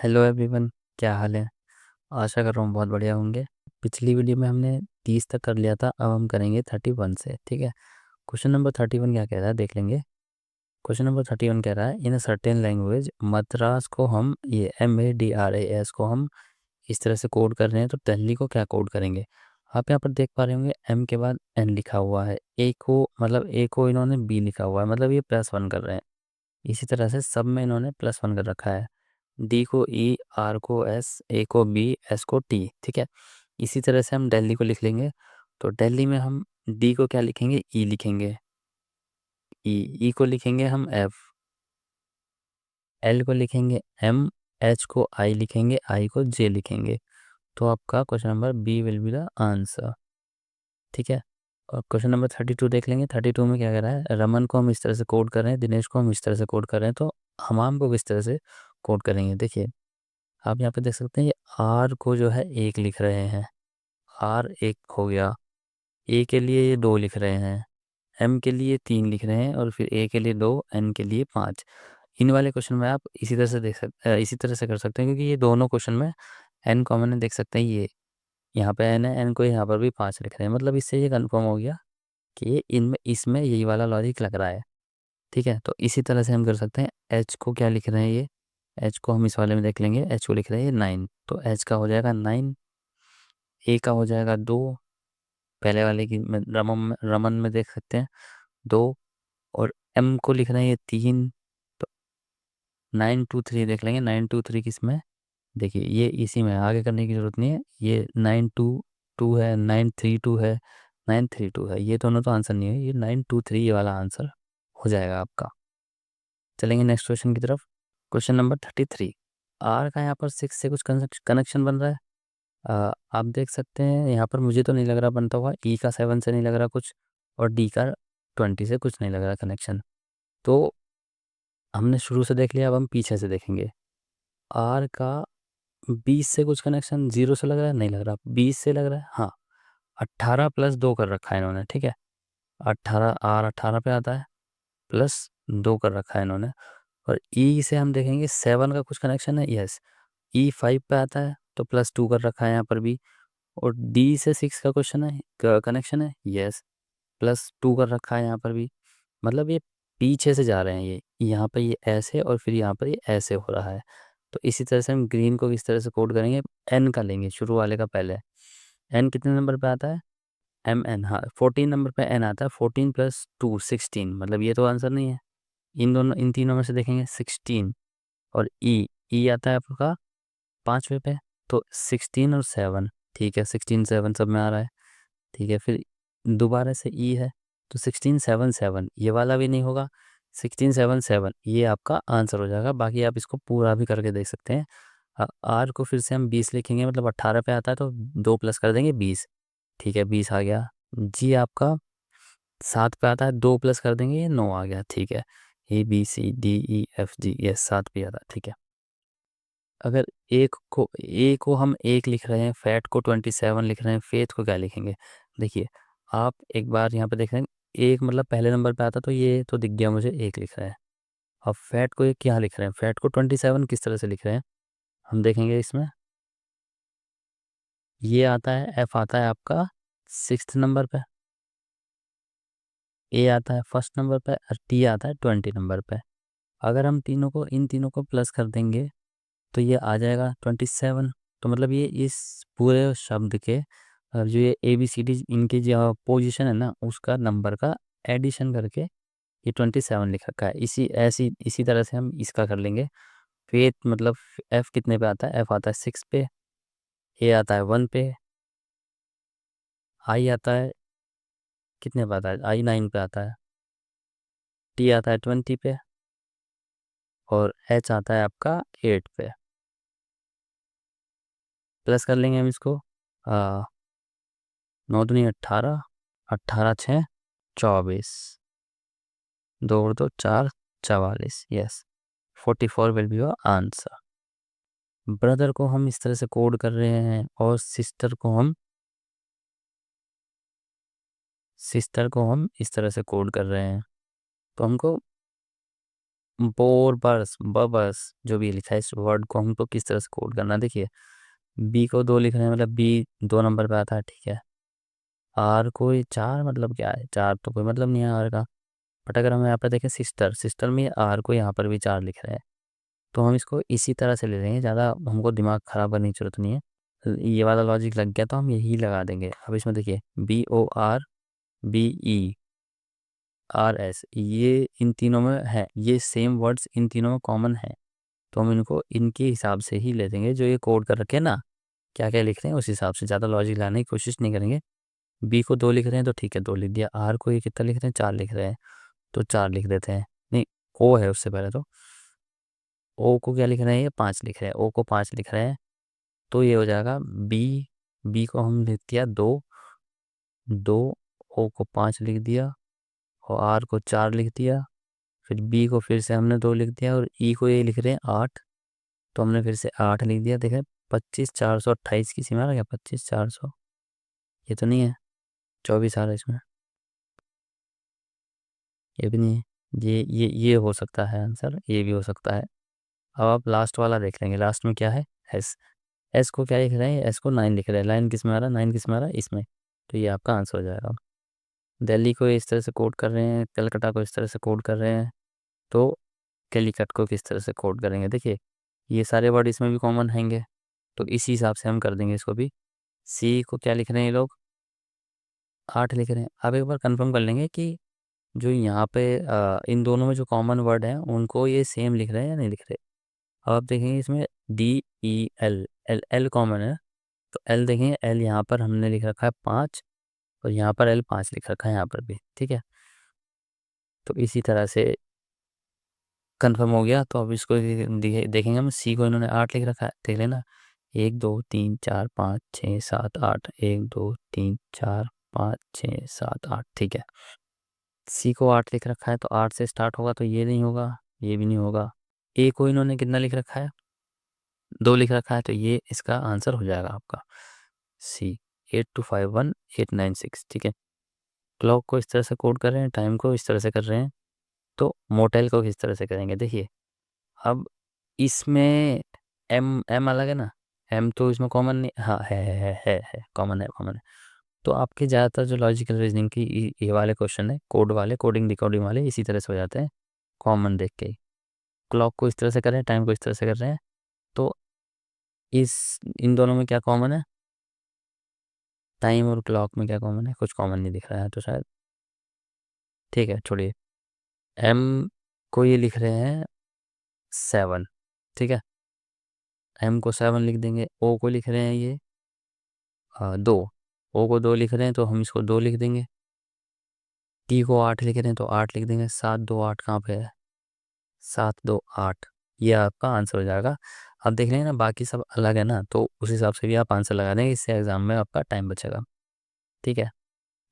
Hello everyone. क्या हाल है? आशा कर रहा हूँ बहुत बढ़िया होंगे। पिछली वीडियो में हमने 30 तक कर लिया था, अब हम करेंगे 31 से। ठीक है। क्वेश्चन नंबर 31 क्या कह रहा है देख लेंगे। क्वेश्चन नंबर 31 कह रहा है, इन अ सर्टेन लैंग्वेज मद्रास को हम ये MADRAS को हम इस तरह से कोड कर रहे हैं, तो दिल्ली को क्या कोड करेंगे? आप यहाँ पर देख पा रहे होंगे M के बाद N लिखा हुआ है, A को इन्होंने B लिखा हुआ है, मतलब ये +1 कर रहे हैं। इसी तरह से सब में इन्होंने +1 कर रखा है। डी को ई, आर को एस, ए को बी, एस को टी। ठीक है। इसी तरह से हम दिल्ली को लिख लेंगे। तो दिल्ली में हम डी को क्या लिखेंगे? ई लिखेंगे। ई को लिखेंगे हम एफ, एल को लिखेंगे एम, एच को आई लिखेंगे, आई को जे लिखेंगे। तो आपका question number B will be the answer. ठीक है। और क्वेश्चन नंबर 32 देख लेंगे। 32 में क्या कह रहा है, रमन को हम इस तरह से कोड कर रहे हैं, दिनेश को हम इस तरह से कोड कर रहे हैं, तो हमाम को किस तरह से कोड करेंगे? देखिए, आप यहाँ पे देख सकते हैं ये आर को जो है एक लिख रहे हैं, आर एक हो गया। ए के लिए ये दो लिख रहे हैं, एम के लिए तीन लिख रहे हैं, और फिर ए के लिए दो, एन के लिए पाँच। इन वाले क्वेश्चन में आप इसी तरह से कर सकते हैं, क्योंकि ये दोनों क्वेश्चन में एन कॉमन है। देख सकते हैं ये यहाँ पे एन है, एन को यहाँ पर भी पाँच लिख रहे हैं, मतलब इससे ये कंफर्म हो गया कि ये इनमें इसमें यही वाला लॉजिक लग रहा है। ठीक है। तो इसी तरह से हम कर सकते हैं। एच को क्या लिख रहे हैं ये, एच को हम इस वाले में देख लेंगे। एच को लिख रहे हैं 9, तो एच का हो जाएगा 9। ए का हो जाएगा 2, पहले वाले की रमन में देख सकते हैं 2। और एम को लिख रहे हैं ये 3, तो 9 2 3 देख लेंगे। 9 2 3 किस में? देखिए ये इसी में, आगे करने की जरूरत नहीं है। ये 9 2 2 है, 9 3 2 है, 9 3 2 है, ये दोनों तो आंसर नहीं है, ये 9 2 3 ये वाला आंसर हो जाएगा आपका। चलेंगे नेक्स्ट क्वेश्चन की तरफ। Question number 33। आर का यहाँ पर 6 से कुछ कनेक्शन बन रहा है। आप देख सकते हैं यहाँ पर, मुझे तो नहीं लग रहा बनता हुआ। ई का 7 से नहीं लग रहा कुछ, और डी का 20 से कुछ नहीं लग रहा कनेक्शन। तो हमने शुरू से देख लिया, अब हम पीछे से देखेंगे। आर का 20 से कुछ कनेक्शन, 0 से लग रहा है, नहीं लग रहा। 20 से लग रहा है, हाँ। 18+2 कर रखा है इन्होंने। ठीक है। 18, आर 18 पे आता है, +2 कर रखा है इन्होंने। और ई से हम देखेंगे 7 का कुछ कनेक्शन है, यस। ई 5 पे आता है, तो +2 कर रखा है यहाँ पर भी। और डी से 6 का क्वेश्चन है, कनेक्शन है, यस। +2 कर रखा है यहाँ पर भी। मतलब ये पीछे से जा रहे हैं, ये यहाँ पर ये ऐसे, और फिर यहाँ पर ये ऐसे हो रहा है। तो इसी तरह से हम ग्रीन को किस तरह से कोड करेंगे? एन का लेंगे, शुरू वाले का पहले। एन कितने नंबर पे आता है? MN, हाँ 14 नंबर पे एन आता है। 14+2 16, मतलब ये तो आंसर नहीं है। इन तीनों में से देखेंगे 16। और ई आता है आपका 5वें पे, तो 16 और 7। ठीक है, 16 7 सब में आ रहा है। ठीक है, फिर दोबारा से ई है, तो 16 7 7 ये वाला भी नहीं होगा। 16 7 7 ये आपका आंसर हो जाएगा। बाकी आप इसको पूरा भी करके देख सकते हैं। आर को फिर से हम 20 लिखेंगे, मतलब 18 पे आता है, तो 2 प्लस कर देंगे 20। ठीक है, 20 आ गया। जी आपका 7 पे आता है, 2 प्लस कर देंगे, ये 9 आ गया। ठीक है। ABCDEFG, ये 7 पे आता है। ठीक है। अगर ए को हम 1 लिख रहे हैं, फैट को 27 लिख रहे हैं, फेथ को क्या लिखेंगे? देखिए, आप एक बार यहाँ पे देख रहे हैं, एक मतलब पहले नंबर पे आता, तो ये तो दिख गया मुझे, 1 लिख रहे हैं। अब फैट को ये क्या लिख रहे हैं? फैट को 27 किस तरह से लिख रहे हैं हम देखेंगे इसमें। ये आता है, एफ आता है आपका 6th नंबर पे, ए आता है 1st नंबर पे, और टी आता है 20 नंबर पे। अगर हम इन तीनों को प्लस कर देंगे, तो ये आ जाएगा 27। तो मतलब ये इस पूरे शब्द के जो ये ABCD इनकी जो पोजीशन है ना, उसका नंबर का एडिशन करके ये 27 लिख रखा है। इसी तरह से हम इसका कर लेंगे। फेथ मतलब एफ कितने पे आता है? एफ आता है 6 पे, ए आता है 1 पे, आई आता है कितने पे आता है? आई 9 पे आता है, टी आता है 20 पे, और एच आता है आपका 8 पे। प्लस कर लेंगे हम इसको। 9 दूनी 18, 18 6 24, 2 और 2 4, 44, yes. 44 will be your answer. Brother को हम इस तरह से कोड कर रहे हैं, और सिस्टर को हम इस तरह से कोड कर रहे हैं। तो हमको बोर बर्स बबस जो भी लिखा है इस वर्ड को हमको किस तरह से कोड करना है। देखिए बी को 2 लिख रहे हैं, मतलब बी 2 नंबर पे आता है, ठीक है। आर को ये 4, मतलब क्या है, 4 तो कोई मतलब नहीं है आर का। बट अगर हम यहाँ पर देखें सिस्टर, सिस्टर में आर को यहाँ पर भी 4 लिख रहे हैं, तो हम इसको इसी तरह से ले लेंगे, ज़्यादा हमको दिमाग ख़राब करने की जरूरत नहीं है। ये वाला लॉजिक लग गया तो हम यही लगा देंगे। अब इसमें देखिए BORBERS, ये इन तीनों में है, ये सेम वर्ड्स इन तीनों में कॉमन है, तो हम इनको इनके हिसाब से ही ले देंगे जो ये कोड कर रखे हैं ना, क्या क्या लिख रहे हैं उस हिसाब से, ज़्यादा लॉजिक लाने की कोशिश नहीं करेंगे। बी को 2 लिख रहे हैं तो ठीक है 2 लिख दिया, आर को ये कितना लिख रहे हैं 4 लिख रहे हैं तो 4 लिख देते हैं। नहीं, ओ है उससे पहले, तो ओ को क्या लिख रहे हैं, ये 5 लिख रहे हैं, ओ को 5 लिख रहे हैं, तो ये हो जाएगा बी। बी को हम लिख दिया 2, 2, ओ को 5 लिख दिया और आर को 4 लिख दिया। फिर बी को फिर से हमने 2 लिख दिया और ई को ये लिख रहे हैं 8, तो हमने फिर से 8 लिख दिया। देखें 25 428 की सीमा है क्या, 25 400, ये तो नहीं है, 24 आ रहा है इसमें, ये भी नहीं है। ये हो सकता है आंसर, ये भी हो सकता है। अब आप लास्ट वाला देख लेंगे, लास्ट में क्या है, एस। एस को क्या लिख रहे हैं, एस को 9 लिख रहे हैं, लाइन किस में आ रहा है, 9 किस में आ रहा है, इसमें, तो ये आपका आंसर हो जाएगा। दिल्ली को इस तरह से कोड कर रहे हैं, कलकत्ता को इस तरह से कोड कर रहे हैं, तो कैलीकट को किस तरह से कोड करेंगे। देखिए ये सारे वर्ड इसमें भी कॉमन हैंगे, तो इसी हिसाब से हम कर देंगे इसको भी। सी को क्या लिख रहे हैं ये लोग, 8 लिख रहे हैं। अब एक बार कंफर्म कर लेंगे कि जो यहाँ पे इन दोनों में जो कॉमन वर्ड हैं उनको ये सेम लिख रहे हैं या नहीं लिख रहे। अब आप देखेंगे इसमें DEL, एल एल कॉमन है, तो एल देखेंगे, एल यहाँ पर हमने लिख रखा है 5 और यहाँ पर एल 5 लिख रखा है यहाँ पर भी, ठीक है। तो इसी तरह से कंफर्म हो गया। तो अब इसको देखेंगे हम, सी को इन्होंने 8 लिख रखा है, देख लेना, 1 2 3 4 5 6 7 8, 1 2 3 4 5 6 7 8, ठीक है। सी को 8 लिख रखा है तो 8 से स्टार्ट होगा, तो ये नहीं होगा, ये भी नहीं होगा। ए को इन्होंने कितना लिख रखा है, 2 लिख रखा है, तो ये इसका आंसर हो जाएगा आपका सी, 8251 896, ठीक है। क्लॉक को इस तरह से कोड कर रहे हैं, टाइम को इस तरह से कर रहे हैं, तो मोटेल को किस तरह से करेंगे। देखिए अब इसमें एम एम अलग है ना, एम तो इसमें कॉमन नहीं, हाँ है कॉमन है, कॉमन है। तो आपके ज़्यादातर जो लॉजिकल रीजनिंग की ये वाले क्वेश्चन है, कोड वाले, कोडिंग डिकोडिंग वाले, इसी तरह से हो जाते हैं कॉमन देख के ही। क्लॉक को इस तरह से कर रहे हैं, टाइम को इस तरह से कर रहे हैं, तो इस इन दोनों में क्या कॉमन है, टाइम और क्लॉक में क्या कॉमन है, कुछ कॉमन नहीं दिख रहा है तो शायद, ठीक है छोड़िए। एम को ये लिख रहे हैं 7, ठीक है, एम को 7 लिख देंगे। ओ को लिख रहे हैं ये 2, ओ को 2 लिख रहे हैं तो हम इसको 2 लिख देंगे। टी को 8 लिख रहे हैं तो 8 लिख देंगे। 7 2 8 कहाँ पे है, 7 2 8, ये आपका आंसर हो जाएगा। अब देख लेंगे ना बाकी सब अलग है ना, तो उस हिसाब से भी आप आंसर लगा देंगे, इससे एग्जाम में आपका टाइम बचेगा, ठीक है।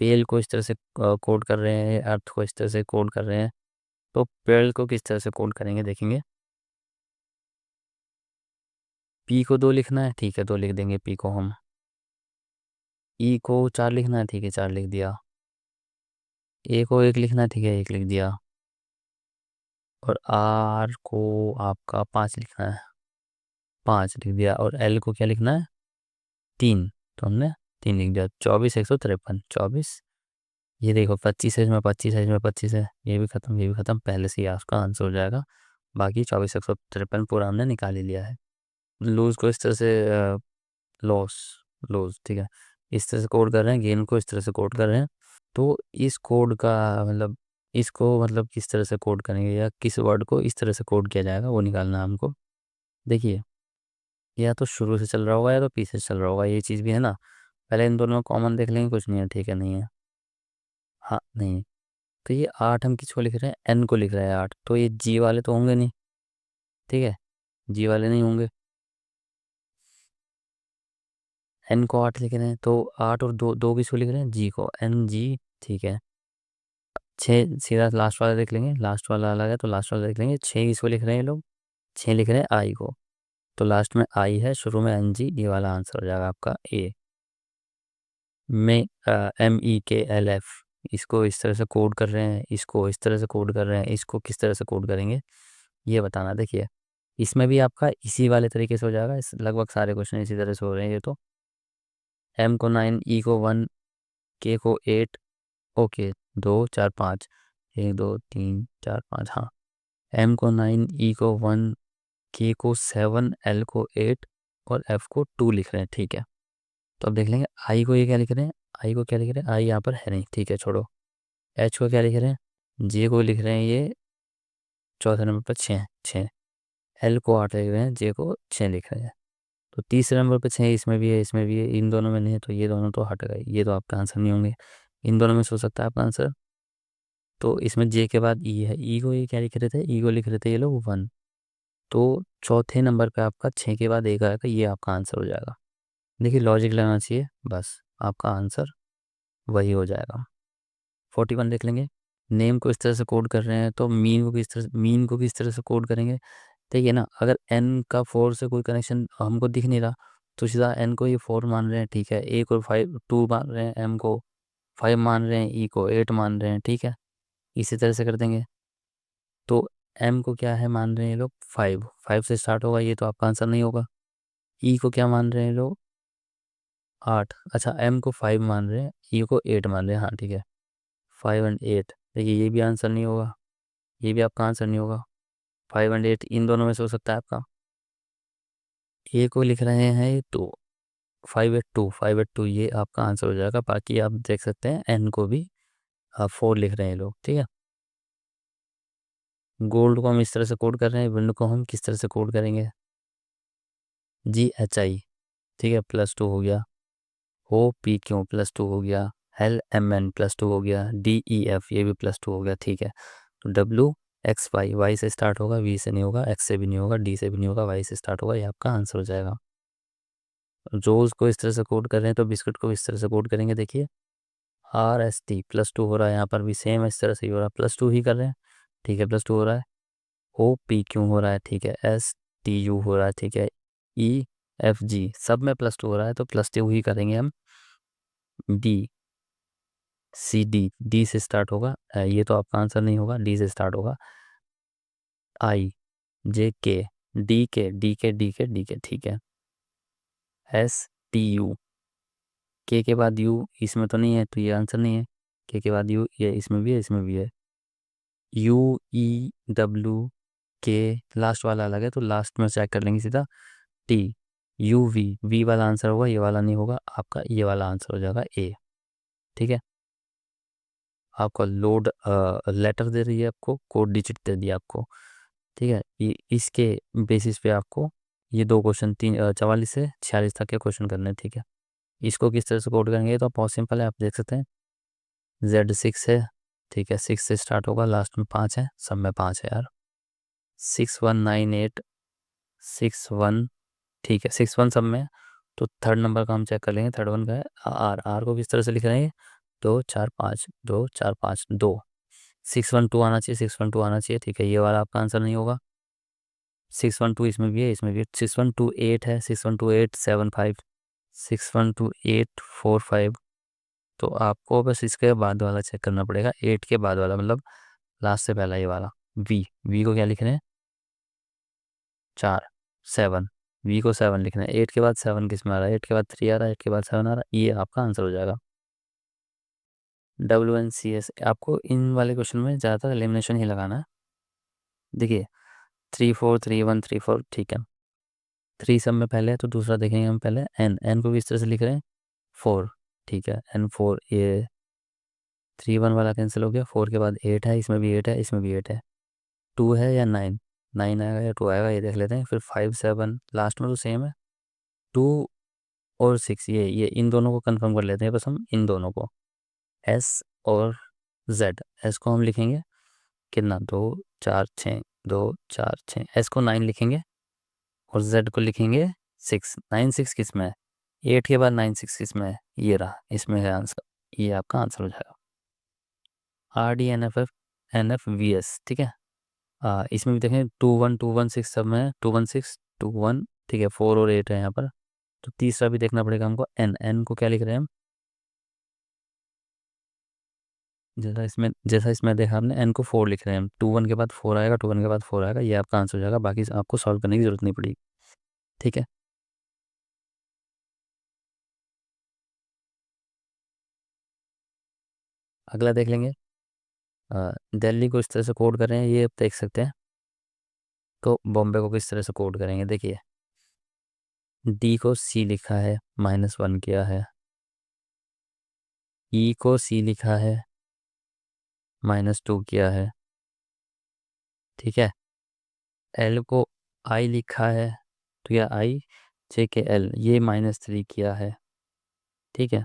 पेल को इस तरह से कोड कर रहे हैं, अर्थ को इस तरह से कोड कर रहे हैं, तो पेल को किस तरह से कोड करेंगे देखेंगे। पी को 2 लिखना है, ठीक है 2 लिख देंगे पी को हम। ई को 4 लिखना है, ठीक है 4 लिख दिया। ए को 1 लिखना है, ठीक है 1 लिख दिया। और आर को आपका 5 लिखना है, 5 लिख दिया। और एल को क्या लिखना है, 3, तो हमने 3 लिख दिया। 24 153, 24, ये देखो 25 है इसमें, 25 है इसमें, 25 है, ये भी खत्म, ये भी खत्म, पहले से ही आपका आंसर हो जाएगा। बाकी 24 153 पूरा हमने निकाल ही लिया है। लूज को इस तरह से लॉस, लॉस, ठीक है, इस तरह से कोड कर रहे हैं, गेन को इस तरह से कोड कर रहे हैं। तो इस कोड का मतलब, इसको मतलब किस तरह से कोड करेंगे या किस वर्ड को इस तरह से कोड किया जाएगा वो निकालना है हमको। देखिए या तो शुरू से चल रहा होगा या तो पीछे से चल रहा होगा, ये चीज़ भी है ना। पहले इन दोनों कॉमन देख लेंगे, कुछ नहीं है, ठीक है नहीं है, हाँ नहीं है। तो ये 8 हम किसको लिख रहे हैं, एन को लिख रहे हैं 8, तो ये जी वाले तो होंगे नहीं, ठीक है, जी वाले नहीं होंगे। एन को 8 लिख रहे हैं तो 8 और 2, 2 किसको लिख रहे हैं, जी को, एन जी, ठीक है। 6 सीधा लास्ट वाला देख लेंगे, लास्ट वाला अलग है तो लास्ट वाला देख लेंगे। 6 किसको लिख रहे हैं ये लोग, 6 लिख रहे हैं आई को, तो लास्ट में आई है, शुरू में एन जी, ये वाला आंसर हो जाएगा आपका ए। में MEKLF, इसको इस तरह से कोड कर रहे हैं, इसको इस तरह से कोड कर रहे हैं, इसको किस तरह से कोड करेंगे। ये बताना। देखिए इसमें भी आपका इसी वाले तरीके से हो जाएगा, इस लगभग सारे क्वेश्चन इसी तरह से हो रहे हैं ये तो। m को 9, e को 1, k को 8, ओके 2 4 5, 1 2 3 4 5, हाँ। m को 9, e को 1, k को 7, l को 8 और f को 2 लिख रहे हैं, ठीक है। तो अब देख लेंगे i को ये क्या लिख रहे हैं, i को क्या लिख रहे हैं, i यहाँ पर है नहीं, ठीक है छोड़ो। h को क्या लिख रहे हैं, j को लिख रहे हैं ये चौथे नंबर पर 6 l को 8 लिख रहे हैं, j को 6 लिख रहे हैं। तो तीसरे नंबर पर 6 इसमें भी है, इसमें भी है, इन दोनों में नहीं है, तो ये दोनों तो हट गए, ये तो आपका आंसर नहीं होंगे। इन दोनों में से हो सकता है आपका आंसर। तो इसमें जे के बाद ई है, ई को ये क्या लिख रहे थे, ई को लिख रहे थे ये लोग 1। तो चौथे नंबर पे आपका 6 के बाद एक आएगा, ये आपका आंसर हो जाएगा। देखिए लॉजिक लगाना चाहिए, बस आपका आंसर वही हो जाएगा। 41 देख लेंगे। नेम को इस तरह से कोड कर रहे हैं तो मीन को भी इस तरह से कोड करेंगे। ठीक है ना, अगर एन का 4 से कोई कनेक्शन हमको दिख नहीं रहा तो सीधा एन को ये 4 मान रहे हैं, ठीक है। ए को 5 2 मान रहे हैं, एम को 5 मान रहे हैं, ई को 8 मान रहे हैं, ठीक है। इसी तरह से कर देंगे। तो एम को क्या है मान रहे हैं ये लोग 5, 5 से स्टार्ट होगा, ये तो आपका आंसर नहीं होगा। ई को क्या मान रहे हैं लोग 8, अच्छा एम को 5 मान रहे हैं, ई को 8 मान रहे हैं, हाँ ठीक है। 5 और 8, देखिए ये भी आंसर नहीं होगा, ये भी आपका आंसर नहीं होगा। 5 और 8 इन दोनों में से हो सकता है आपका। ए को लिख रहे हैं तो 5 और 2 ये आपका आंसर हो जाएगा। बाकी आप देख सकते हैं एन को भी 4 लिख रहे हैं लोग, ठीक है। गोल्ड को हम इस तरह से कोड कर रहे हैं, विंड को हम किस तरह से कोड करेंगे, GHI, ठीक है, +2 हो गया। OPQ +2 हो गया। LMN +2 हो गया। DEF ये भी +2 हो गया, ठीक है। तो WXY वाई से स्टार्ट होगा, V से नहीं होगा, X से भी नहीं होगा, D से भी नहीं होगा, वाई से स्टार्ट होगा, ये आपका आंसर हो जाएगा। रोज को इस तरह से कोड कर रहे हैं तो बिस्कुट को इस तरह से कोड करेंगे। देखिए RST +2 हो रहा है, यहाँ पर भी सेम इस तरह से ही हो रहा है, +2 ही कर रहे हैं, ठीक है, +2 हो रहा है। OPQ हो रहा है, ठीक है। STU हो रहा है, ठीक है। EFG सब में +2 हो रहा है तो +2 ही करेंगे हम। D से स्टार्ट होगा, ये तो आपका आंसर नहीं होगा, D से स्टार्ट होगा। IJK DK, ठीक है। STU के बाद U इसमें तो नहीं है तो ये आंसर नहीं है। के बाद U ये इसमें भी है, इसमें भी है। UEWK लास्ट वाला अलग है तो लास्ट में चेक कर लेंगे सीधा। TUV V वाला आंसर होगा, ये वाला नहीं होगा आपका, ये वाला आंसर हो जाएगा A, ठीक है। आपका लोड लेटर दे रही है, आपको कोड डिजिट दे दिया आपको, ठीक है। ये इसके बेसिस पे आपको ये दो क्वेश्चन 44 से 46 तक के क्वेश्चन करने हैं, ठीक है। इसको किस तरह से कोड करेंगे तो बहुत सिंपल है, आप देख सकते हैं। Z6 है, ठीक है, 6 से स्टार्ट होगा, लास्ट में 5 है, सब में 5 है यार। 619861, ठीक है, 61 सब में। तो थर्ड नंबर का हम चेक कर लेंगे, थर्ड वन का है R को किस तरह से लिख रहे हैं, 2 4 5 2 4 5 2, 612 आना चाहिए, 612 आना चाहिए, ठीक है। ये वाला आपका आंसर नहीं होगा। 612 इसमें भी है, इसमें भी 6128 है, 612875, 612845। तो आपको बस इसके बाद वाला चेक करना पड़ेगा, 8 के बाद वाला, मतलब लास्ट से पहला ये वाला। वी को क्या लिख रहे हैं 4 7, वी को 7 लिखना है। 8 के बाद 7 किस में आ रहा है, 8 के बाद 3 आ रहा है, 8 के बाद 7 आ रहा है, ये आपका आंसर हो जाएगा। WNCS आपको इन वाले क्वेश्चन में ज़्यादातर एलिमिनेशन ही लगाना है। देखिए 3 4 3 1 3 4, ठीक है। 3 सब में पहले है तो दूसरा देखेंगे हम पहले। एन को भी इस तरह से लिख रहे हैं 4, ठीक है। N4 ये 3 1 वाला कैंसिल हो गया, 4 के बाद 8 है, इसमें भी 8 है, इसमें भी 8 है। 2 है या 9, 9 आएगा या 2 आएगा, ये देख लेते हैं। फिर 5 7 लास्ट में तो सेम है। 2 और 6 ये इन दोनों को कंफर्म कर लेते हैं बस हम, इन दोनों को। S और Z, S को हम लिखेंगे कितना 2 4 6, 2 4 6, S को 9 लिखेंगे और Z को लिखेंगे 6। 9 6 किस में है, 8 के बाद 9 6 किस में है, ये रहा, इसमें है आंसर, ये आपका आंसर हो जाएगा। RDNFF NFVS, ठीक है। इसमें भी देखें 2 1 2 1 6 सब में है, 2 1 6 2 1, ठीक है। 4 और 8 है यहाँ पर। तो तीसरा भी देखना पड़ेगा हमको, एन को क्या लिख रहे हैं हम, जैसा इसमें देखा आपने, n को 4 लिख रहे हैं हम, 2 1 के बाद 4 आएगा, 2 1 के बाद 4 आएगा, ये आपका आंसर हो जाएगा, बाकी आपको सॉल्व करने की जरूरत नहीं पड़ेगी। ठीक है। अगला देख लेंगे। दिल्ली को इस तरह से कोड कर रहे हैं, ये आप देख सकते हैं। तो बॉम्बे को किस तरह से कोड करेंगे, देखिए, डी को सी लिखा है, -1 किया है। ई को सी लिखा है, -2 किया है। ठीक है। एल को आई लिखा है, तो यह आई, जे के एल, ये -3 किया है। ठीक है।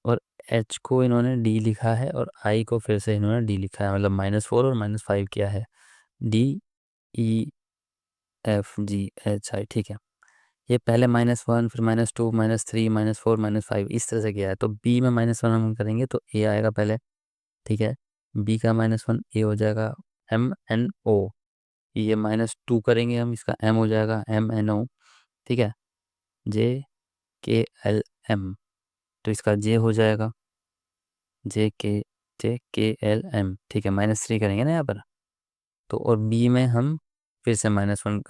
और एच को इन्होंने डी लिखा है, और आई को फिर से इन्होंने डी लिखा है, मतलब -4 और -5 किया है। डी, ई, एफ, जी, एच, आई। ठीक है। ये पहले -1, फिर -2, -3, -4, -5 इस तरह से किया है। तो बी में -1 हम करेंगे तो ए आएगा पहले। ठीक है। बी का -1 ए हो जाएगा, MNO। ये -2 करेंगे हम, इसका एम हो जाएगा, MNO। ठीक है। JKLM, तो इसका जे हो जाएगा, JK, JKLM। ठीक है। -3 करेंगे ना यहाँ पर। तो और बी में हम फिर से -1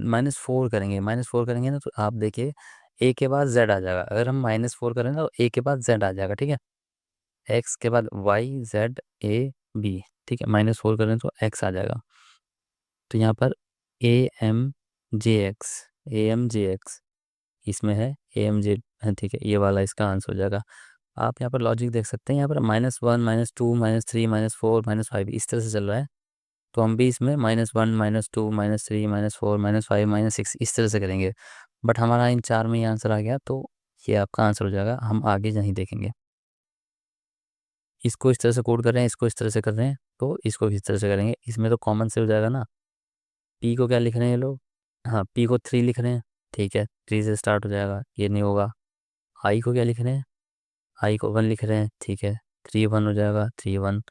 -4 करेंगे, -4 करेंगे ना, तो आप देखिए ए के बाद जेड आ जाएगा। अगर हम -4 करें ना, तो ए के बाद जेड आ जाएगा। ठीक है। एक्स के बाद YZAB। ठीक है। -4 करें तो एक्स आ जाएगा। तो यहाँ पर AMJX, AMJX इसमें है, AMJ है। ठीक है। ये वाला इसका आंसर हो जाएगा। आप यहाँ पर लॉजिक देख सकते हैं, यहाँ पर -1, -2, -3, -4, -5 इस तरह से चल रहा है। तो हम भी इसमें -1, -2, -3, -4, -5, -6 इस तरह से करेंगे। बट हमारा इन चार में ही आंसर आ गया, तो ये आपका आंसर हो जाएगा। हम आगे नहीं देखेंगे। इसको इस तरह से कोड कर रहे हैं, इसको इस तरह से कर रहे हैं, तो इसको इस तरह से करेंगे। इसमें तो कॉमन से हो जाएगा ना। पी को क्या लिख रहे हैं ये लोग? हाँ, पी को 3 लिख रहे हैं। ठीक है, 3 से स्टार्ट हो जाएगा, ये नहीं होगा। आई को क्या लिख रहे हैं? आई को 1 लिख रहे हैं। ठीक है, 3 1 हो जाएगा, 3 1।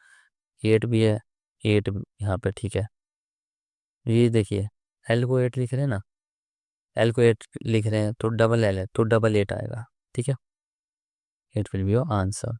8 भी है, 8 यहाँ पे। ठीक है। ये देखिए, एल को 8 लिख रहे हैं ना, एल को 8 लिख रहे हैं, तो डबल एल है, तो डबल 8 आएगा। ठीक है। 8 विल बी योर आंसर।